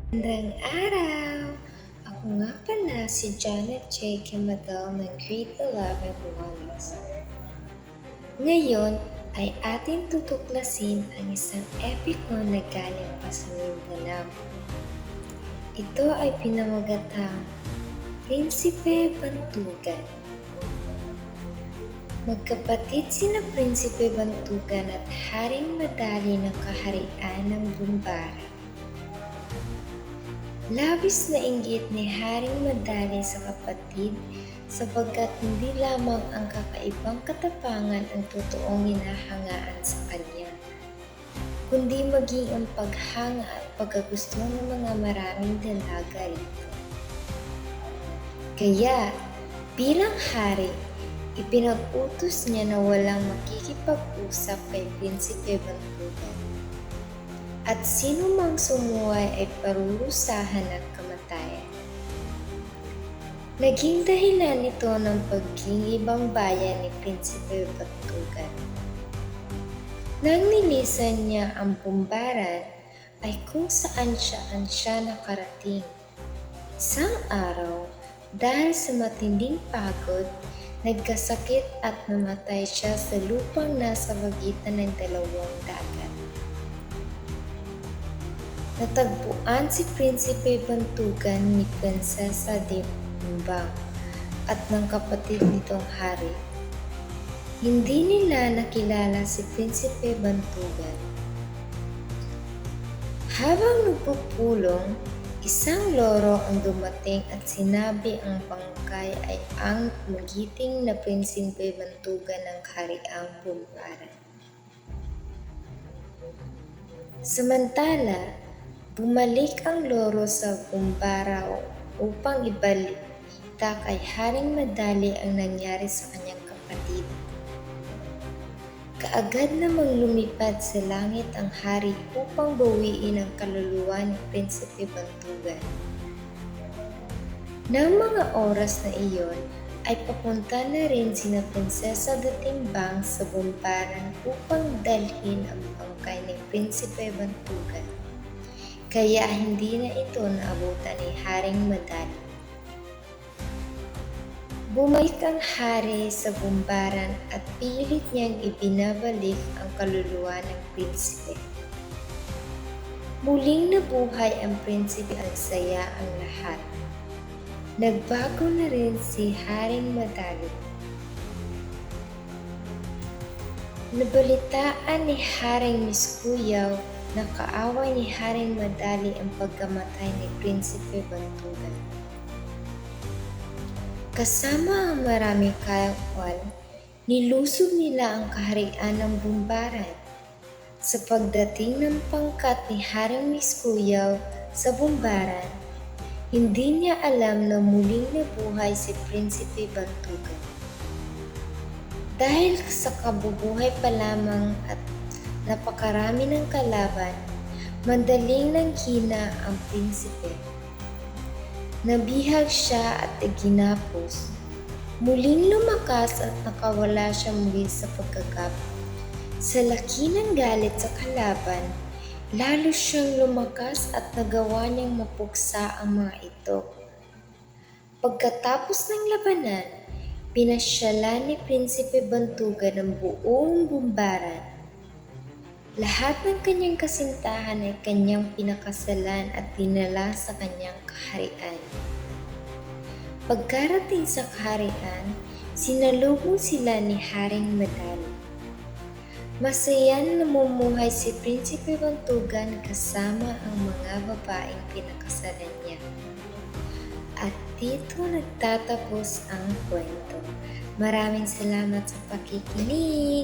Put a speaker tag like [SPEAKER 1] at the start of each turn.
[SPEAKER 1] Magandang araw! Ako nga pala si Janet J. Kimadal ng Grade 11 Buwalis. Ngayon ay ating tutuklasin ang isang epiko na galing pa sa Mindanao. Ito ay pinamagatang Prinsipe Bantugan. Magkapatid sina Prinsipe Bantugan at Haring Madali ng Kaharian ng Bumbara. Labis na inggit ni Haring Madali sa kapatid sapagkat hindi lamang ang kakaibang katapangan ang totoong hinahangaan sa kanya, kundi maging ang paghanga at pagkagusto ng mga maraming dalaga rito. Kaya, bilang hari, ipinag-utos niya na walang makikipag-usap kay Prinsipe Bantugan. At sino mang sumuway ay parurusahan ng kamatayan. Naging dahilan ito ng pagiging ibang bayan ni Prinsipe Bantugan. Nang nilisan niya ang Bumbaran ay kung saan siya nakarating. Isang araw, dahil sa matinding pagod, nagkasakit at namatay siya sa lupang nasa pagitan ng dalawang dagat. Natagpuan si Prinsipe Bantugan ni Prinsesa de Bumbang at ng kapatid nitong hari. Hindi nila nakilala si Prinsipe Bantugan. Habang nagpupulong, isang loro ang dumating at sinabi ang bangkay ay ang magiting na Prinsipe Bantugan ng Kahariang Bumbaran. Samantala, bumalik ang loro sa Bumbara upang ibalita kay Haring Madali ang nangyari sa kanyang kapatid. Kaagad namang lumipad sa langit ang hari upang bawiin ang kaluluwa ni Prinsipe Bantugan. Nang mga oras na iyon, ay papunta na rin sina Prinsesa de Timbang sa Bumbaran upang dalhin ang bangkay ni Prinsipe Bantugan. Kaya hindi na ito naabutan ni Haring Madali. Bumalik ang hari sa Bumbaran at pilit niyang ibinabalik ang kaluluwa ng prinsipe. Muling nabuhay ang prinsipe at saya ang lahat. Nagbago na rin si Haring Madali. Nabalitaan ni Haring Miskuyaw na kaaway ni Haring Madali ang pagkamatay ni Prinsipe Bantugan. Kasama ang maraming kawal, nilusog nila ang kaharian ng Bumbaran. Sa pagdating ng pangkat ni Haring Miskuyaw sa Bumbaran, hindi niya alam na muling nabuhay si Prinsipe Bantugan. Dahil sa kabubuhay pa lamang at napakarami ng kalaban, madaling nanghina ang prinsipe. Nabihag siya at iginapos. Muling lumakas at nakawala siya muli sa pagkagap. Sa laki ng galit sa kalaban, lalo siyang lumakas at nagawa niyang mapuksa ang mga ito. Pagkatapos ng labanan, pinasyalan ni Prinsipe Bantugan ang buong Bumbaran. Lahat ng kanyang kasintahan ay kanyang pinakasalan at dinala sa kanyang kaharian. Pagkarating sa kaharian, sinalubong sila ni Haring Madali. Masaya na namumuhay si Prinsipe Bantugan kasama ang mga babaeng pinakasalan niya. At dito nagtatapos ang kwento. Maraming salamat sa pakikinig!